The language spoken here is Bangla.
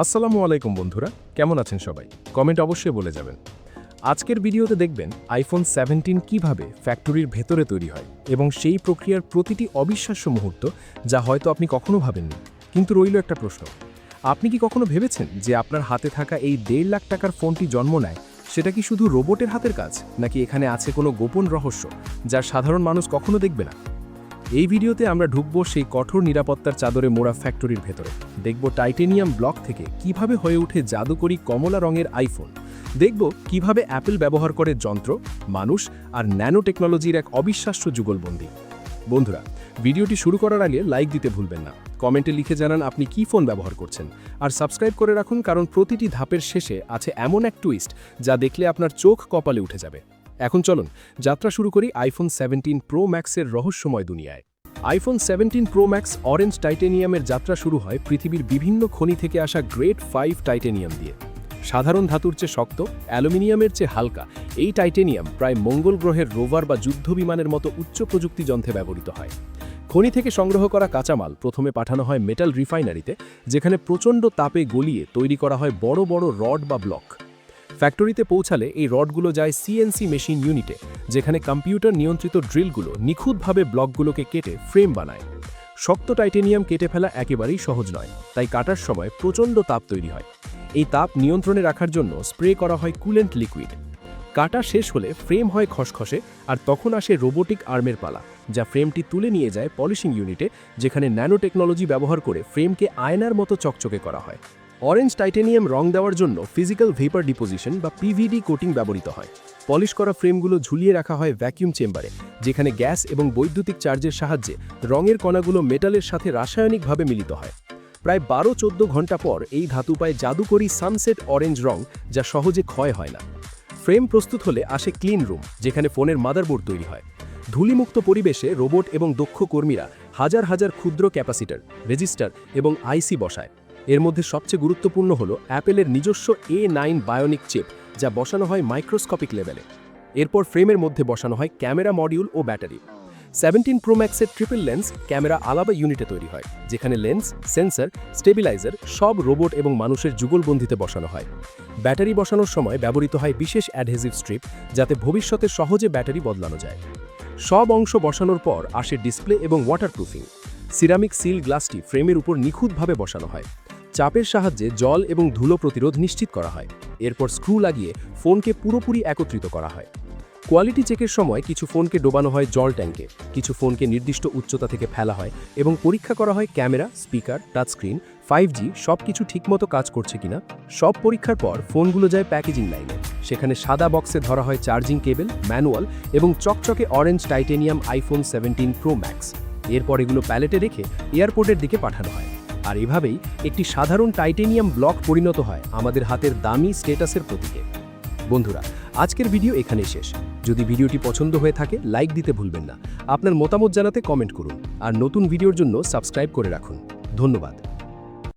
আসসালামু আলাইকুম বন্ধুরা, কেমন আছেন সবাই? কমেন্ট অবশ্যই বলে যাবেন। আজকের ভিডিওতে দেখবেন আইফোন 17 কিভাবে ফ্যাক্টরির ভেতরে তৈরি হয় এবং সেই প্রক্রিয়ার প্রতিটি অবিশ্বাস্য মুহূর্ত যা হয়তো আপনি কখনো ভাবেননি। কিন্তু রইল একটা প্রশ্ন, আপনি কি কখনো ভেবেছেন যে আপনার হাতে থাকা এই 1.5 লাখ টাকার ফোনটি জন্ম নেয় সেটা কি শুধু রোবটের হাতের কাজ, নাকি এখানে আছে কোনো গোপন রহস্য যা সাধারণ মানুষ কখনো দেখবে না? এই ভিডিওতে আমরা ঢুকবো সেই কঠোর নিরাপত্তার চাদরে মোড়া ফ্যাক্টরির ভেতরে। দেখব টাইটেনিয়াম ব্লক থেকে কিভাবে হয়ে ওঠে জাদুকরী কমলা রঙের আইফোন। দেখব কিভাবে অ্যাপল ব্যবহার করে যন্ত্র, মানুষ আর ন্যানো টেকনোলজির এক অবিশ্বাস্য যুগলবন্দি। বন্ধুরা, ভিডিওটি শুরু করার আগে লাইক দিতে ভুলবেন না। কমেন্টে লিখে জানান আপনি কি ফোন ব্যবহার করছেন, আর সাবস্ক্রাইব করে রাখুন, কারণ প্রতিটি ধাপের শেষে আছে এমন এক টুইস্ট যা দেখলে আপনার চোখ কপালে উঠে যাবে। এখন চলুন যাত্রা শুরু করি আইফোন 17 প্রো ম্যাক্সের রহস্যময় দুনিয়ায়। আইফোন 17 প্রো ম্যাক্স অরেঞ্জ টাইটেনিয়ামের যাত্রা শুরু হয় পৃথিবীর বিভিন্ন খনি থেকে আসা গ্রেড 5 টাইটেনিয়াম দিয়ে। সাধারণ ধাতুর চেয়ে শক্ত, অ্যালুমিনিয়ামের চেয়ে হালকা এই টাইটেনিয়াম প্রায় মঙ্গল গ্রহের রোভার বা যুদ্ধবিমানের মতো উচ্চ প্রযুক্তি যন্ত্রে ব্যবহৃত হয়। খনি থেকে সংগ্রহ করা কাঁচামাল প্রথমে পাঠানো হয় মেটাল রিফাইনারিতে, যেখানে প্রচণ্ড তাপে গলিয়ে তৈরি করা হয় বড় বড় রড বা ব্লক। ফ্যাক্টরিতে পৌঁছালে এই রডগুলো যায় সিএনসি মেশিন ইউনিটে, যেখানে কম্পিউটার নিয়ন্ত্রিত ড্রিলগুলো নিখুঁতভাবে ব্লকগুলোকে কেটে ফ্রেম বানায়। শক্ত টাইটেনিয়াম কেটে ফেলা একেবারেই সহজ নয়, তাই কাটার সময় প্রচণ্ড তাপ তৈরি হয়। এই তাপ নিয়ন্ত্রণে রাখার জন্য স্প্রে করা হয় কুলেন্ট লিকুইড। কাটা শেষ হলে ফ্রেম হয় খসখসে, আর তখন আসে রোবোটিক আর্মের পালা, যা ফ্রেমটি তুলে নিয়ে যায় পলিশিং ইউনিটে, যেখানে ন্যানো টেকনোলজি ব্যবহার করে ফ্রেমকে আয়নার মতো চকচকে করা হয়। অরেঞ্জ টাইটেনিয়াম রং দেওয়ার জন্য ফিজিক্যাল ভেপার ডিপোজিশন বা পিভিডি কোটিং ব্যবহৃত হয়। পলিশ করা ফ্রেমগুলো ঝুলিয়ে রাখা হয় ভ্যাকিউম চেম্বারে, যেখানে গ্যাস এবং বৈদ্যুতিক চার্জের সাহায্যে রঙের কণাগুলো মেটালের সাথে রাসায়নিকভাবে মিলিত হয়। প্রায় 12-14 ঘন্টা পর এই ধাতু পায় জাদুকরী সানসেট অরেঞ্জ রং, যা সহজে ক্ষয় হয় না। ফ্রেম প্রস্তুত হলে আসে ক্লিন রুম, যেখানে ফোনের মাদারবোর্ড তৈরি হয়। ধূলিমুক্ত পরিবেশে রোবট এবং দক্ষ কর্মীরা হাজার হাজার ক্ষুদ্র ক্যাপাসিটার, রেজিস্টার এবং আইসি বসায়। এর মধ্যে সবচেয়ে গুরুত্বপূর্ণ হল অ্যাপেলের নিজস্ব A9 বায়োনিক চিপ, যা বসানো হয় মাইক্রোস্কোপিক লেভেলে। এরপর ফ্রেমের মধ্যে বসানো হয় ক্যামেরা মডিউল ও ব্যাটারি। 17 প্রো ম্যাক্সের ট্রিপল লেন্স ক্যামেরা আলাদা ইউনিটে তৈরি হয়, যেখানে লেন্স, সেন্সর, স্টেবিলাইজার সব রোবট এবং মানুষের যুগলবন্দিতে বসানো হয়। ব্যাটারি বসানোর সময় ব্যবহৃত হয় বিশেষ অ্যাডহেসিভ স্ট্রিপ, যাতে ভবিষ্যতে সহজে ব্যাটারি বদলানো যায়। সব অংশ বসানোর পর আসে ডিসপ্লে এবং ওয়াটারপ্রুফিং। সিরামিক সিল গ্লাসটি ফ্রেমের উপর নিখুঁতভাবে বসানো হয়। চাপের সাহায্যে জল এবং ধুলো প্রতিরোধ নিশ্চিত করা হয়। এরপর স্ক্রু লাগিয়ে ফোনকে পুরোপুরি একত্রিত করা হয়। কোয়ালিটি চেকের সময় কিছু ফোনকে ডোবানো হয় জল ট্যাঙ্কে, কিছু ফোনকে নির্দিষ্ট উচ্চতা থেকে ফেলা হয় এবং পরীক্ষা করা হয় ক্যামেরা, স্পিকার, টাচস্ক্রিন, 5G সবকিছু ঠিকমতো কাজ করছে কিনা। সব পরীক্ষার পর ফোনগুলো যায় প্যাকেজিং লাইনে। সেখানে সাদা বক্সে ধরা হয় চার্জিং কেবল, ম্যানুয়াল এবং চকচকে orange titanium iPhone 17 pro max. এরপর এগুলো প্যালেটে রেখে এয়ারপোর্টের দিকে পাঠানো হয়। আর এভাবেই একটি সাধারণ টাইটেনিয়াম ব্লক পরিণত হয় আমাদের হাতের দামি স্ট্যাটাসের প্রতীকে। বন্ধুরা, আজকের ভিডিও এখানেই শেষ। যদি ভিডিওটি পছন্দ হয়ে থাকে লাইক দিতে ভুলবেন না। আপনার মতামত জানাতে কমেন্ট করুন, আর নতুন ভিডিওর জন্য সাবস্ক্রাইব করে রাখুন। ধন্যবাদ।